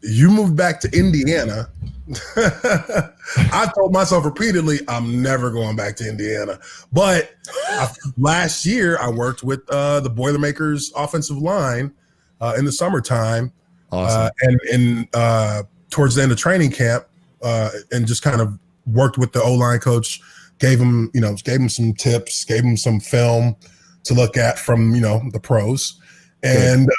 you moved back to Indiana. I told myself repeatedly, I'm never going back to Indiana. But last year, I worked with the Boilermakers offensive line in the summertime. Awesome. And towards the end of training camp, and just kind of worked with the O-line coach, gave him some tips, gave him some film to look at from, the pros. And,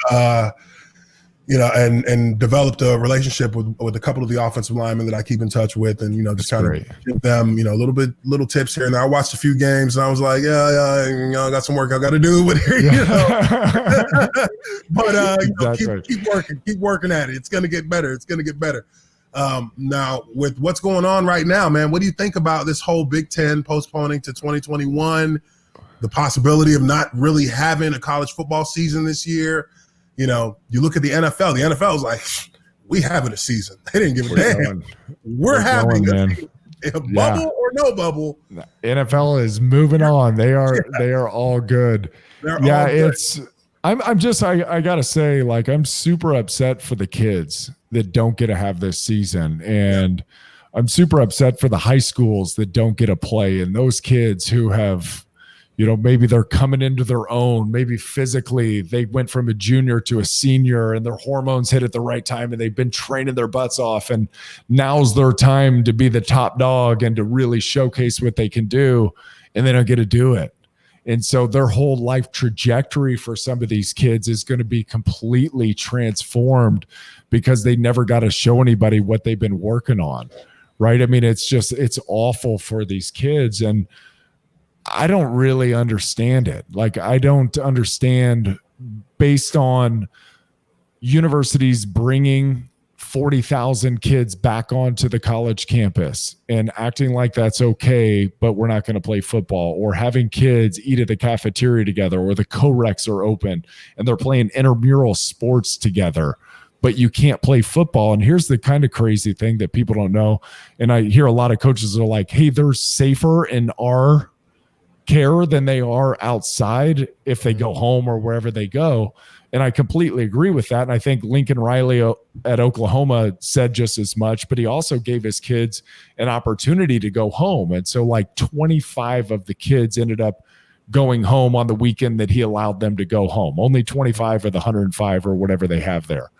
and developed a relationship with a couple of the offensive linemen that I keep in touch with, and just kind of give them little tips here and there. I watched a few games and I was like, I got some work I got to do, but but keep working at it. It's gonna get better. Now with what's going on right now, man, what do you think about this whole Big Ten postponing to 2021? The possibility of not really having a college football season this year. You look at the NFL. The NFL is like, we having a season. They didn't give a damn. We're having a bubble or no bubble. NFL is moving on. They are all good. All good. I gotta say, like, I'm super upset for the kids that don't get to have this season, and I'm super upset for the high schools that don't get to play, and those kids who have. Maybe they're coming into their own. Maybe physically they went from a junior to a senior and their hormones hit at the right time and they've been training their butts off. And now's their time to be the top dog and to really showcase what they can do. And they don't get to do it. And so their whole life trajectory for some of these kids is going to be completely transformed because they never got to show anybody what they've been working on. Right. I mean, it's awful for these kids. And I don't really understand it. Like, I don't understand, based on universities bringing 40,000 kids back onto the college campus and acting like that's okay, but we're not going to play football, or having kids eat at the cafeteria together, or the co-recs are open and they're playing intramural sports together, but you can't play football. And here's the kind of crazy thing that people don't know. And I hear a lot of coaches are like, hey, they're safer in our care than they are outside if they go home or wherever they go. And I completely agree with that. And I think Lincoln Riley at Oklahoma said just as much, but he also gave his kids an opportunity to go home. And so like 25 of the kids ended up going home on the weekend that he allowed them to go home. Only 25 of the 105 or whatever they have there.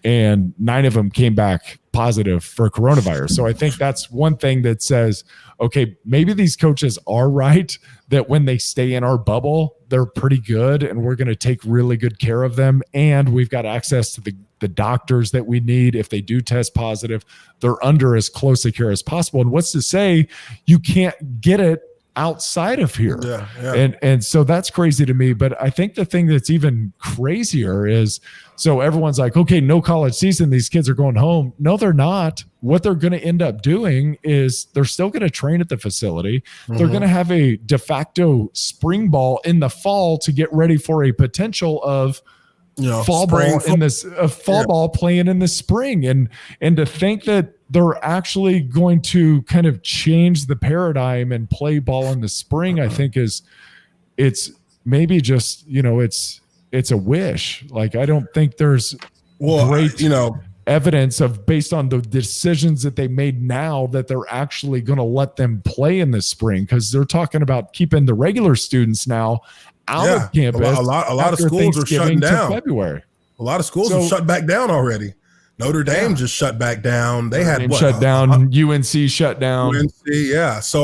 And 9 of them came back positive for coronavirus. So I think that's one thing that says, okay, maybe these coaches are right, that when they stay in our bubble, they're pretty good and we're going to take really good care of them. And we've got access to the doctors that we need. If they do test positive, they're under as close a care as possible. And what's to say you can't get it outside of here? Yeah. And so that's crazy to me. But I think the thing that's even crazier is, so everyone's like, okay, no college season, these kids are going home. No, they're not. What they're going to end up doing is they're still going to train at the facility. Mm-hmm. They're going to have a de facto spring ball in the fall to get ready for a potential of fall ball playing in the spring. And to think that they're actually going to kind of change the paradigm and play ball in the spring, I think it's maybe just, it's a wish. Like, I don't think there's great, evidence of, based on the decisions that they made now, that they're actually going to let them play in the spring, because they're talking about keeping the regular students now out of campus. A lot of schools are shutting down. February. A lot of schools have shut back down already. Notre Dame just shut back down. They had shut down. UNC shut down. UNC, yeah. So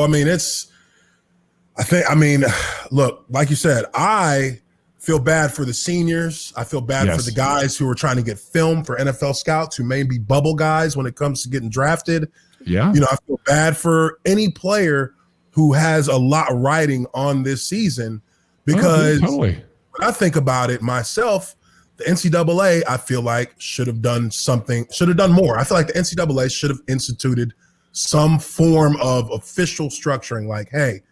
look, like you said, I feel bad for the seniors. I feel bad for the guys who are trying to get film for NFL scouts, who may be bubble guys when it comes to getting drafted. Yeah. I feel bad for any player who has a lot riding on this season, because when I think about it myself, the NCAA, I feel like, should have done more. I feel like the NCAA should have instituted some form of official structuring, like, hey,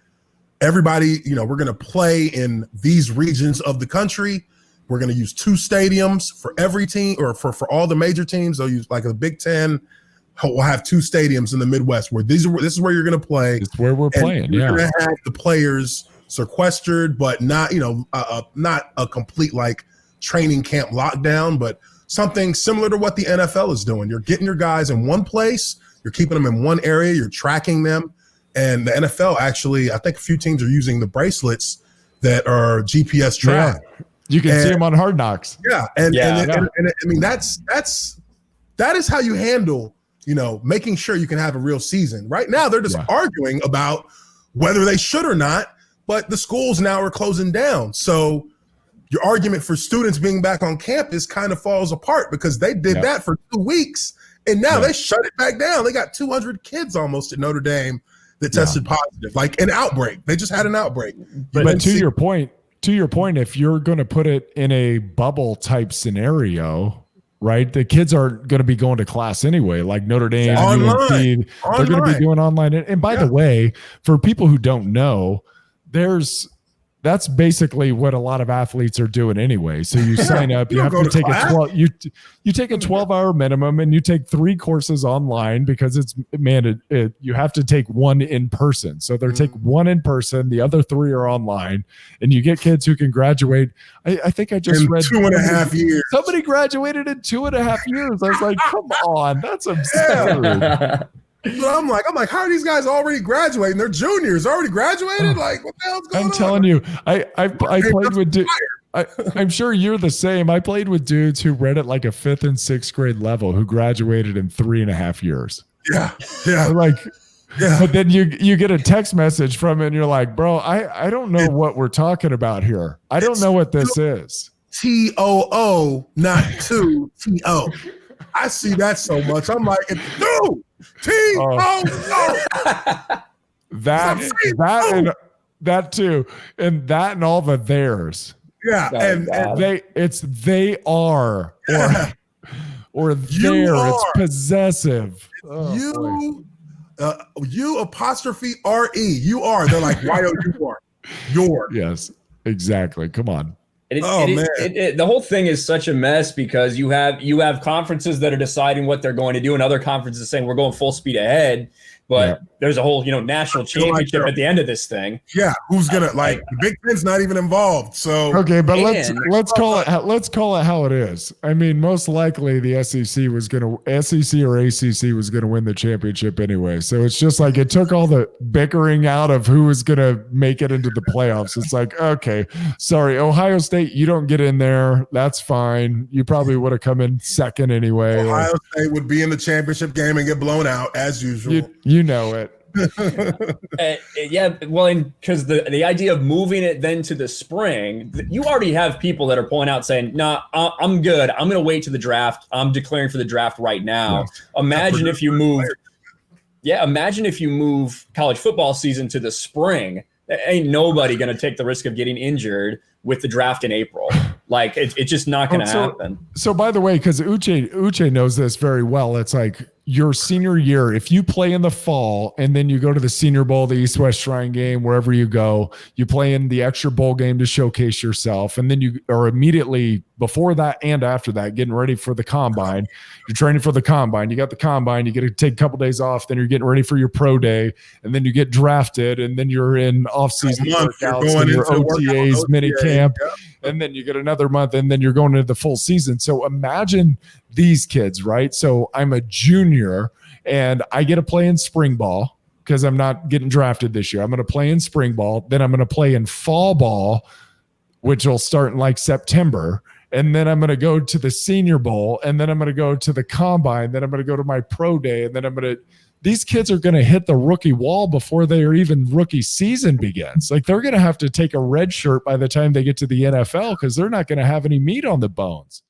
everybody, we're going to play in these regions of the country. We're going to use 2 stadiums for every team, or for all the major teams. They'll use, like, the Big Ten will have 2 stadiums in the Midwest where this is where you're going to play. It's where we're playing. You're going to have the players sequestered, but not, not a complete, like, training camp lockdown, but something similar to what the NFL is doing. You're getting your guys in one place, you're keeping them in one area, you're tracking them. And the NFL actually, I think a few teams are using the bracelets that are GPS tracked. Yeah. You can see them on Hard Knocks. Yeah. And I mean, that is how you handle, making sure you can have a real season. Right now, they're just arguing about whether they should or not, but the schools now are closing down. So your argument for students being back on campus kind of falls apart because they did that for 2 weeks, and now they shut it back down. They got 200 kids almost at Notre Dame that tested positive, like an outbreak. They just had an outbreak. But to your point, if you're going to put it in a bubble type scenario, right? The kids aren't going to be going to class anyway, like Notre Dame, UNC, they're going to be doing online. And by the way, for people who don't know, that's basically what a lot of athletes are doing anyway. So you sign up, you have to take you take a 12-hour minimum, and you take 3 courses online because it's mandated. You have to take 1 in person. So they're take 1 in person, the other 3 are online, and you get kids who can graduate. I think I just read 2.5 years. Somebody graduated in 2.5 years. I was like, come on, that's absurd. But I'm like, how are these guys already graduating? They're juniors, already graduated. Like, what the hell's going on? I'm telling you, I played with dudes. I'm sure you're the same. I played with dudes who read at like a 5th and 6th grade level who graduated in 3.5 years. Yeah. But then you get a text message from it, and you're like, bro, I don't know what we're talking about here. I don't know what this is. TOO, not 2TO. I see that so much. I'm like, it's 2. That too, and that and all the theirs. Yeah, and they are or there. It's possessive. You apostrophe RE. You are. They're like, why don't you are? Your. Yes, exactly. Come on. The whole thing is such a mess because you have conferences that are deciding what they're going to do, and other conferences saying we're going full speed ahead. But there's a whole national championship at the end of this thing. Yeah, who's gonna the Big Ten's not even involved. So okay, but let's call it how it is. I mean, most likely the SEC or ACC was gonna win the championship anyway. So it's just like it took all the bickering out of who was gonna make it into the playoffs. It's like, okay, sorry, Ohio State, you don't get in there. That's fine. You probably would have come in second anyway. Ohio State would be in the championship game and get blown out as usual. You know it. Because the idea of moving it then to the spring, you already have people that are pulling out saying, nah, I'm good. I'm going to wait to the draft. I'm declaring for the draft right now. Yes. Imagine if you move college football season to the spring. Ain't nobody going to take the risk of getting injured with the draft in April. Like it's just not going to happen. So by the way, because Uche knows this very well, it's like your senior year, if you play in the fall and then you go to the Senior Bowl, the East-West Shrine game, wherever you go, you play in the extra bowl game to showcase yourself. And then you are immediately before that and after that, getting ready for the combine. You're training for the combine. You got the combine. You get to take a couple days off. Then you're getting ready for your pro day. And then you get drafted. And then you're in off-season workouts and your OTAs, mini camp. Yeah. And then you get another month, and then you're going into the full season. So imagine these kids, right? So I'm a junior, and I get to play in spring ball because I'm not getting drafted this year. I'm going to play in spring ball. Then I'm going to play in fall ball, which will start in like September. And then I'm going to go to the Senior Bowl, and then I'm going to go to the combine. Then I'm going to go to my pro day, and then these kids are going to hit the rookie wall before their even rookie season begins. Like they're going to have to take a red shirt by the time they get to the NFL because they're not going to have any meat on the bones.